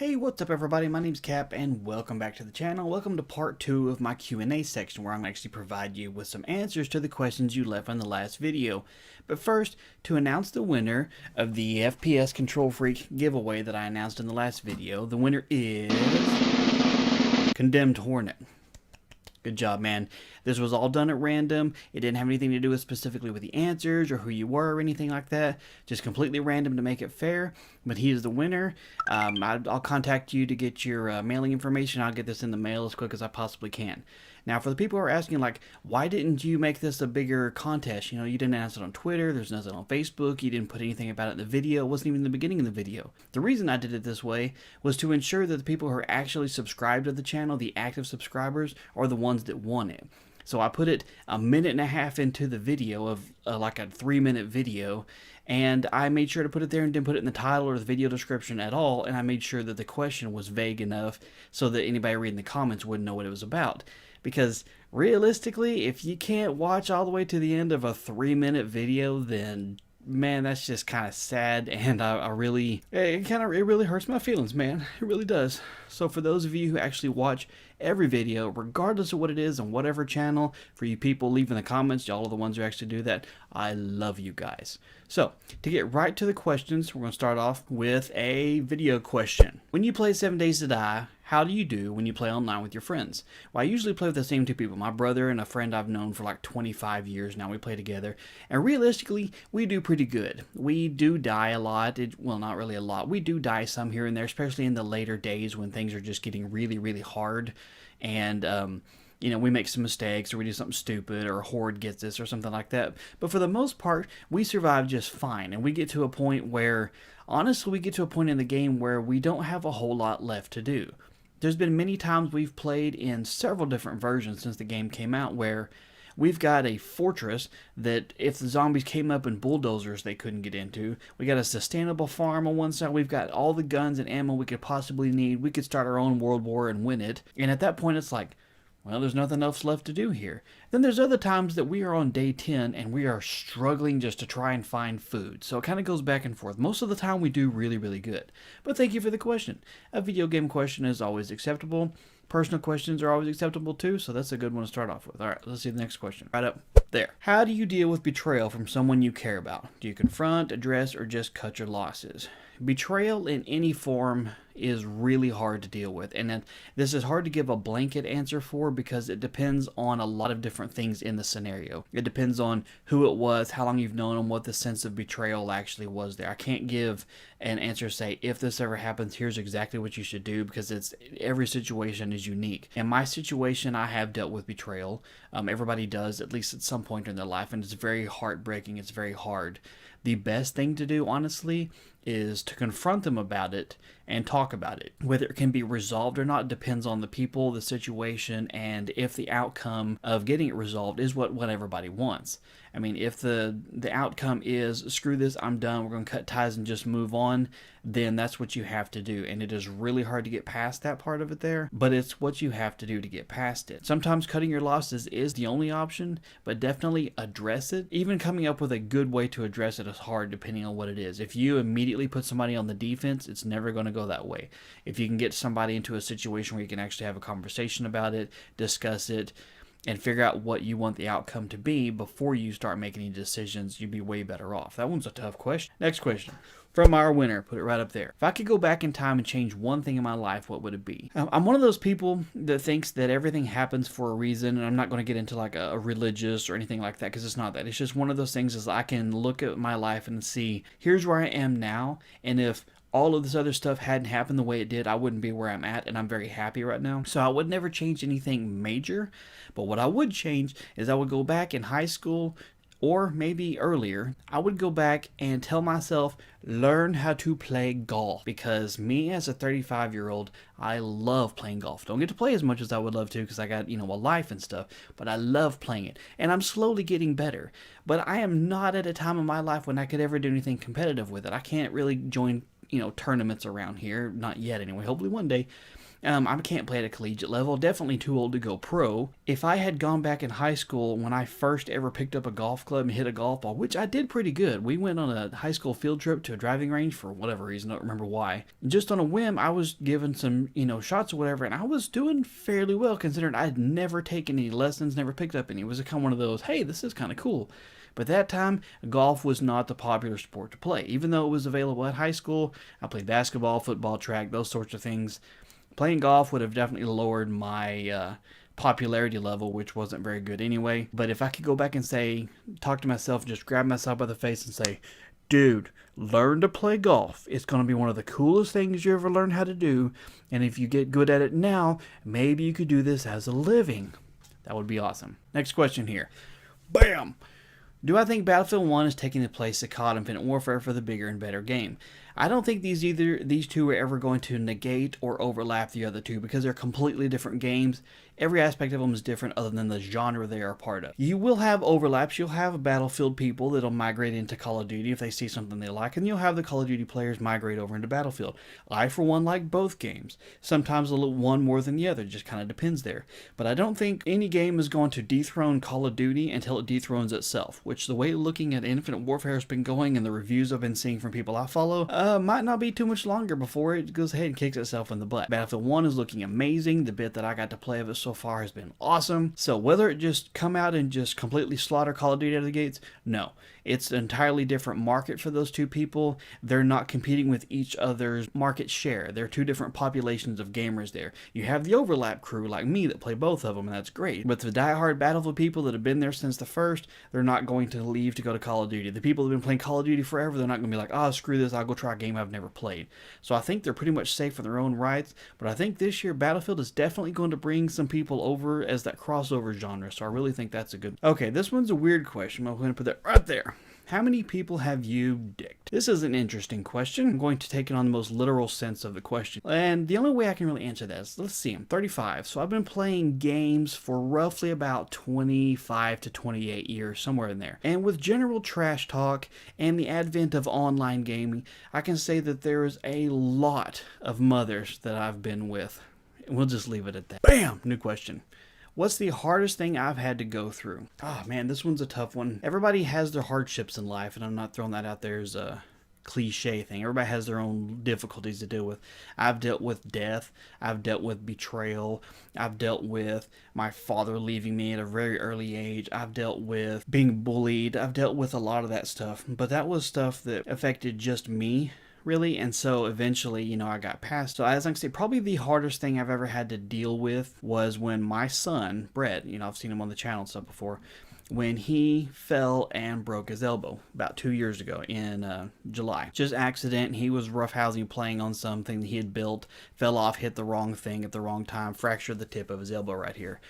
Hey, what's up everybody? My name's Capp and welcome back to the channel. Welcome to part 2 of my Q&A section where I'm actually provide you with some answers to the questions you left on the last video. But first, to announce the winner of the FPS KontrolFreek giveaway that I announced in the last video, the winner is Condemned Hornet. Good job, man. This was all done at random. It didn't have anything to do with specifically with the answers or who you were or anything like that. Just completely random to make it fair. But he is the winner. I'll contact you to get your mailing information. I'll get this in the mail as quick as I possibly can. Now, for the people who are asking, like, why didn't you make this a bigger contest? You know, you didn't announce it on Twitter. There's nothing on Facebook. You didn't put anything about it in the video. It wasn't even the beginning of the video. The reason I did it this way was to ensure that the people who are actually subscribed to the channel, the active subscribers, are the ones that won it. So I put it a minute and a half into the video of like a 3-minute video, and I made sure to put it there and didn't put it in the title or the video description at all, and I made sure that the question was vague enough so that anybody reading the comments wouldn't know what it was about. Because realistically, if you can't watch all the way to the end of a 3-minute video, then man, that's just kind of sad, and it really hurts my feelings, man. It really does. So for those of you who actually watch every video, regardless of what it is on whatever channel, for you people leaving the comments, y'all are the ones who actually do that, I love you guys. So to get right to the questions, we're going to start off with a video question. When you play 7 Days to Die, how do you do when you play online with your friends? Well, I usually play with the same two people, my brother and a friend I've known for like 25 years now. We play together, and realistically, we do pretty good. We do die a lot. Well, not really a lot. We do die some here and there, especially in the later days when things are just getting really, really hard, and you know, we make some mistakes or we do something stupid or a horde gets us or something like that. But for the most part, we survive just fine, and we get to a point where, honestly, we get to a point in the game where we don't have a whole lot left to do. There's been many times we've played in several different versions since the game came out where we've got a fortress that if the zombies came up in bulldozers they couldn't get into. We got a sustainable farm on one side. We've got all the guns and ammo we could possibly need. We could start our own world war and win it. And at that point it's like, well, there's nothing else left to do here. Then there's other times that we are on day 10 and we are struggling just to try and find food. So it kind of goes back and forth. Most of the time we do really, really good. But thank you for the question. A video game question is always acceptable. Personal questions are always acceptable too, so that's a good one to start off with. All right, let's see the next question. Right up there. How do you deal with betrayal from someone you care about? Do you confront, address, or just cut your losses? Betrayal in any form is really hard to deal with, and this is hard to give a blanket answer for because it depends on a lot of different things in the scenario. It depends on who it was, how long you've known them, what the sense of betrayal actually was there. I can't give an answer say, if this ever happens, here's exactly what you should do, because every situation is unique. In my situation, I have dealt with betrayal. Everybody does, at least at some point in their life, and it's very heartbreaking. It's very hard. The best thing to do, honestly, is to confront them about it and talk about it. Whether it can be resolved or not depends on the people, the situation, and if the outcome of getting it resolved is what everybody wants. I mean, if the outcome is, screw this, I'm done, we're going to cut ties and just move on, then that's what you have to do. And it is really hard to get past that part of it there, but it's what you have to do to get past it. Sometimes cutting your losses is the only option, but definitely address it. Even coming up with a good way to address it is hard depending on what it is. If you immediately put somebody on the defense, it's never going to go that way. If you can get somebody into a situation where you can actually have a conversation about it, discuss it, and figure out what you want the outcome to be before you start making any decisions, you'd be way better off. That one's a tough question. Next question. From our winner, put it right up there. If I could go back in time and change one thing in my life, what would it be? I'm one of those people that thinks that everything happens for a reason, and I'm not going to get into like a religious or anything like that, because it's not that. It's just one of those things is I can look at my life and see, here's where I am now, and if all of this other stuff hadn't happened the way it did, I wouldn't be where I'm at, and I'm very happy right now. So I would never change anything major, but what I would change is I would go back in high school, or maybe earlier, I would go back and tell myself, learn how to play golf. Because me as a 35-year-old, I love playing golf. Don't get to play as much as I would love to because I got, a life and stuff, but I love playing it. And I'm slowly getting better. But I am not at a time in my life when I could ever do anything competitive with it. I can't really join, tournaments around here. Not yet anyway. Hopefully one day. I can't play at a collegiate level, definitely too old to go pro. If I had gone back in high school when I first ever picked up a golf club and hit a golf ball, which I did pretty good. We went on a high school field trip to a driving range for whatever reason, I don't remember why. Just on a whim, I was given some, shots or whatever, and I was doing fairly well considering I'd never taken any lessons, never picked up any. It was kind of one of those, hey, this is kind of cool. But that time, golf was not the popular sport to play. Even though it was available at high school, I played basketball, football, track, those sorts of things. Playing golf would have definitely lowered my popularity level, which wasn't very good anyway. But if I could go back and say, talk to myself, just grab myself by the face and say, dude, learn to play golf. It's going to be one of the coolest things you ever learn how to do. And if you get good at it now, maybe you could do this as a living. That would be awesome. Next question here. Bam! Do I think Battlefield 1 is taking the place of COD Infinite Warfare for the bigger and better game? I don't think these two are ever going to negate or overlap the other two because they're completely different games. Every aspect of them is different other than the genre they are a part of. You will have overlaps. You'll have Battlefield people that'll migrate into Call of Duty if they see something they like, and you'll have the Call of Duty players migrate over into Battlefield. I, for one, like both games. Sometimes one more than the other. It just kind of depends there. But I don't think any game is going to dethrone Call of Duty until it dethrones itself, which the way looking at Infinite Warfare has been going and the reviews I've been seeing from people I follow, might not be too much longer before it goes ahead and kicks itself in the butt. Battlefield 1 is looking amazing. The bit that I got to play of it so far has been awesome. So whether it just come out and just completely slaughter Call of Duty out of the gates, no. It's an entirely different market for those two people. They're not competing with each other's market share. They're two different populations of gamers there. You have the overlap crew like me that play both of them, and that's great. But the diehard Battlefield people that have been there since the first, they're not going to leave to go to Call of Duty. The people that have been playing Call of Duty forever, they're not going to be like, oh, screw this, I'll go try a game I've never played. So I think they're pretty much safe in their own rights, but I think this year Battlefield is definitely going to bring some people over as that crossover genre, so I really think that's a good... Okay, this one's a weird question. I'm going to put that right there. How many people have you dicked? This is an interesting question. I'm going to take it on the most literal sense of the question. And the only way I can really answer that is, let's see, I'm 35. So I've been playing games for roughly about 25 to 28 years, somewhere in there. And with general trash talk and the advent of online gaming, I can say that there is a lot of mothers that I've been with. And we'll just leave it at that. Bam! New question. What's the hardest thing I've had to go through? Oh man, this one's a tough one. Everybody has their hardships in life, and I'm not throwing that out there as a cliche thing. Everybody has their own difficulties to deal with. I've dealt with death. I've dealt with betrayal. I've dealt with my father leaving me at a very early age. I've dealt with being bullied. I've dealt with a lot of that stuff. But that was stuff that affected just me, really, and so eventually, I got past. So as I can say, probably the hardest thing I've ever had to deal with was when my son, Brett, I've seen him on the channel and stuff before, when he fell and broke his elbow about 2 years ago in July. Just accident. He was roughhousing, playing on something that he had built, fell off, hit the wrong thing at the wrong time, fractured the tip of his elbow right here.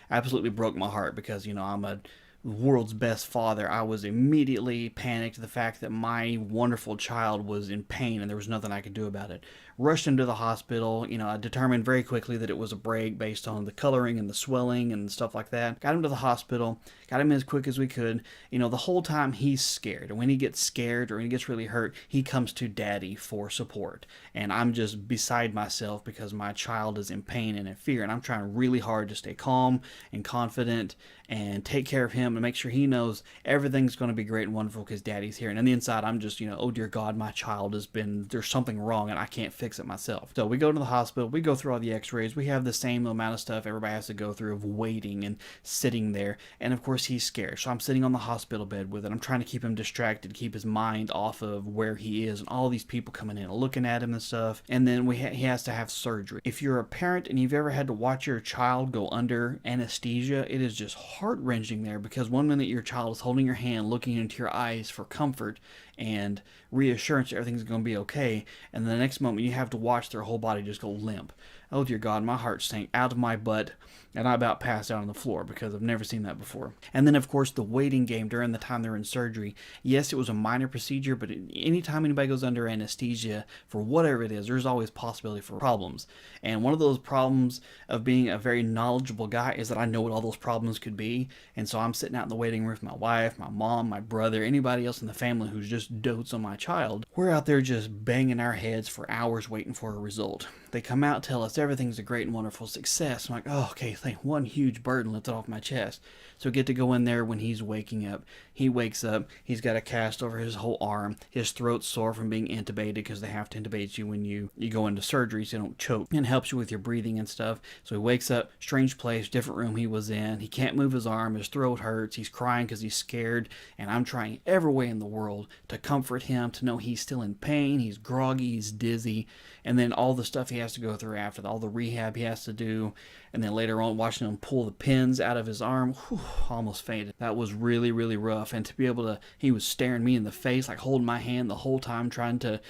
Absolutely broke my heart because, I'm a world's best father. I was immediately panicked at the fact that my wonderful child was in pain and there was nothing I could do about it. Rushed him to the hospital. I determined very quickly that it was a break based on the coloring and the swelling and stuff like that. Got him to the hospital, got him as quick as we could. The whole time he's scared. And when he gets scared or when he gets really hurt, he comes to daddy for support. And I'm just beside myself because my child is in pain and in fear. And I'm trying really hard to stay calm and confident and take care of him and make sure he knows everything's going to be great and wonderful because daddy's here. And on the inside, I'm just, oh dear God, my child there's something wrong and I can't fix it myself. So we go to the hospital, we go through all the x-rays, we have the same amount of stuff everybody has to go through of waiting and sitting there. And of course he's scared. So I'm sitting on the hospital bed with it. I'm trying to keep him distracted, keep his mind off of where he is and all these people coming in and looking at him and stuff. And then he has to have surgery. If you're a parent and you've ever had to watch your child go under anesthesia, it is just heart-wrenching there because one minute your child is holding your hand, looking into your eyes for comfort and reassurance that everything's going to be okay, and the next moment you have to watch their whole body just go limp. Oh dear God, my heart sank out of my butt and I about passed out on the floor because I've never seen that before. And then of course the waiting game during the time they're in surgery. Yes, it was a minor procedure, but anytime anybody goes under anesthesia for whatever it is, there's always possibility for problems. And one of those problems of being a very knowledgeable guy is that I know what all those problems could be. And so I'm sitting out in the waiting room with my wife, my mom, my brother, anybody else in the family who's just dotes on my child. We're out there just banging our heads for hours waiting for a result. They come out, tell us everything's a great and wonderful success. I'm like, oh, okay, thank one huge burden lifted off my chest. So we get to go in there when he's waking up. He wakes up, he's got a cast over his whole arm. His throat's sore from being intubated because they have to intubate you when you go into surgery so you don't choke, and helps you with your breathing and stuff. So he wakes up, strange place, different room he was in. He can't move his arm, his throat hurts, he's crying because he's scared, and I'm trying every way in the world to comfort him, to know he's still in pain, he's groggy, he's dizzy, and then all the stuff he has to go through after, all the rehab he has to do, and then later on watching him pull the pins out of his arm, whew, almost fainted. That was really, really rough. And to be able to, he was staring me in the face, like holding my hand the whole time, trying to,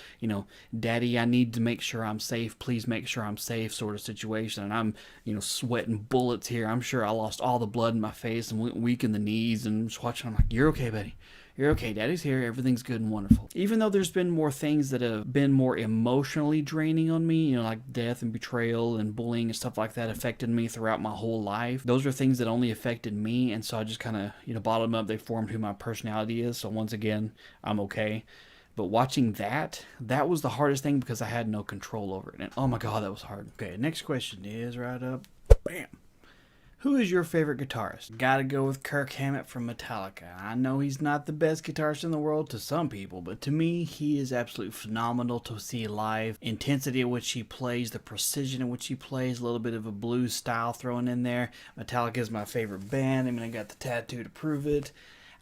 Daddy, I need to make sure I'm safe, please make sure I'm safe, sort of situation. And I'm, sweating bullets here. I'm sure I lost all the blood in my face and went weak in the knees, and just watching, I'm like, you're okay, buddy. You're okay, Daddy's here, everything's good and wonderful. Even though there's been more things that have been more emotionally draining on me, like death and betrayal and bullying and stuff like that affected me throughout my whole life. Those are things that only affected me, and so I just kind of, bottom up, they formed who my personality is. So once again, I'm okay. But watching that was the hardest thing because I had no control over it. And oh my God, that was hard. Okay, next question is right up. Bam. Who is your favorite guitarist? Gotta go with Kirk Hammett from Metallica. I know he's not the best guitarist in the world to some people, but to me, he is absolutely phenomenal to see live. Intensity at which he plays, the precision in which he plays, a little bit of a blues style thrown in there. Metallica is my favorite band. I mean, I got the tattoo to prove it.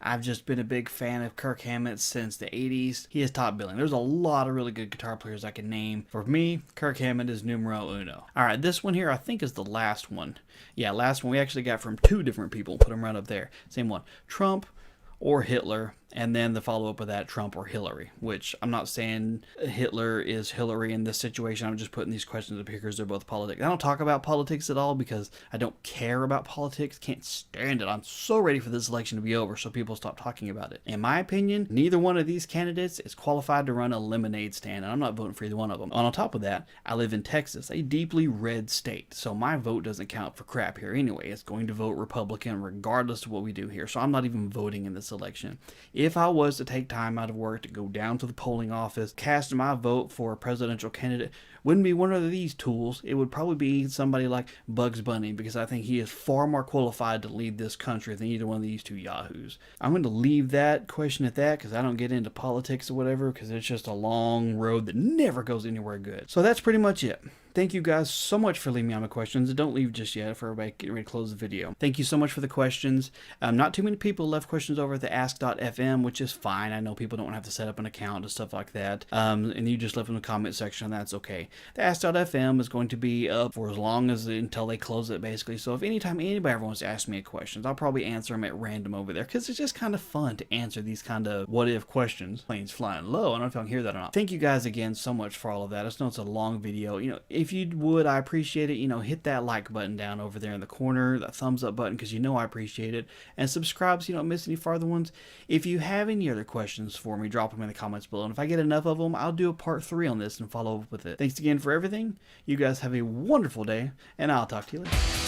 I've just been a big fan of Kirk Hammett since the 80s. He is top billing. There's a lot of really good guitar players I can name. For me, Kirk Hammett is numero uno. Alright, this one here I think is the last one. Yeah, last one we actually got from two different people. Put them right up there. Same one. Trump or Hitler, and then the follow-up of that, Trump or Hillary, which I'm not saying Hitler is Hillary in this situation. I'm just putting these questions up here because they're both politics. I don't talk about politics at all because I don't care about politics. Can't stand it. I'm so ready for this election to be over so people stop talking about it. In my opinion, neither one of these candidates is qualified to run a lemonade stand, and I'm not voting for either one of them. On top of that, I live in Texas, a deeply red state, so my vote doesn't count for crap here anyway. It's going to vote Republican regardless of what we do here, so I'm not even voting in this election. If I was to take time out of work to go down to the polling office, cast my vote for a presidential candidate, wouldn't be one of these tools. It would probably be somebody like Bugs Bunny, because I think he is far more qualified to lead this country than either one of these two yahoos. I'm going to leave that question at that because I don't get into politics or whatever, because it's just a long road that never goes anywhere good. So that's pretty much it. Thank you guys so much for leaving me on my questions. Don't leave just yet for everybody getting ready to close the video. Thank you so much for the questions. Not too many people left questions over at the ask.fm, which is fine. I know people don't have to set up an account and stuff like that. And you just left in the comment section, that's okay. The ask.fm is going to be up for as long as until they close it, basically. So if anytime anybody ever wants to ask me questions, I'll probably answer them at random over there, because it's just kind of fun to answer these kind of what-if questions. Planes flying low. I don't know if y'all can hear that or not. Thank you guys again so much for all of that. I know it's a long video. If you would, I appreciate it. Hit that like button down over there in the corner, that thumbs up button, because I appreciate it, and subscribe so you don't miss any farther ones. If you have any other questions for me, drop them in the comments below, and if I get enough of them, I'll do a part 3 on this and follow up with it. Thanks again for everything. You guys have a wonderful day, and I'll talk to you later.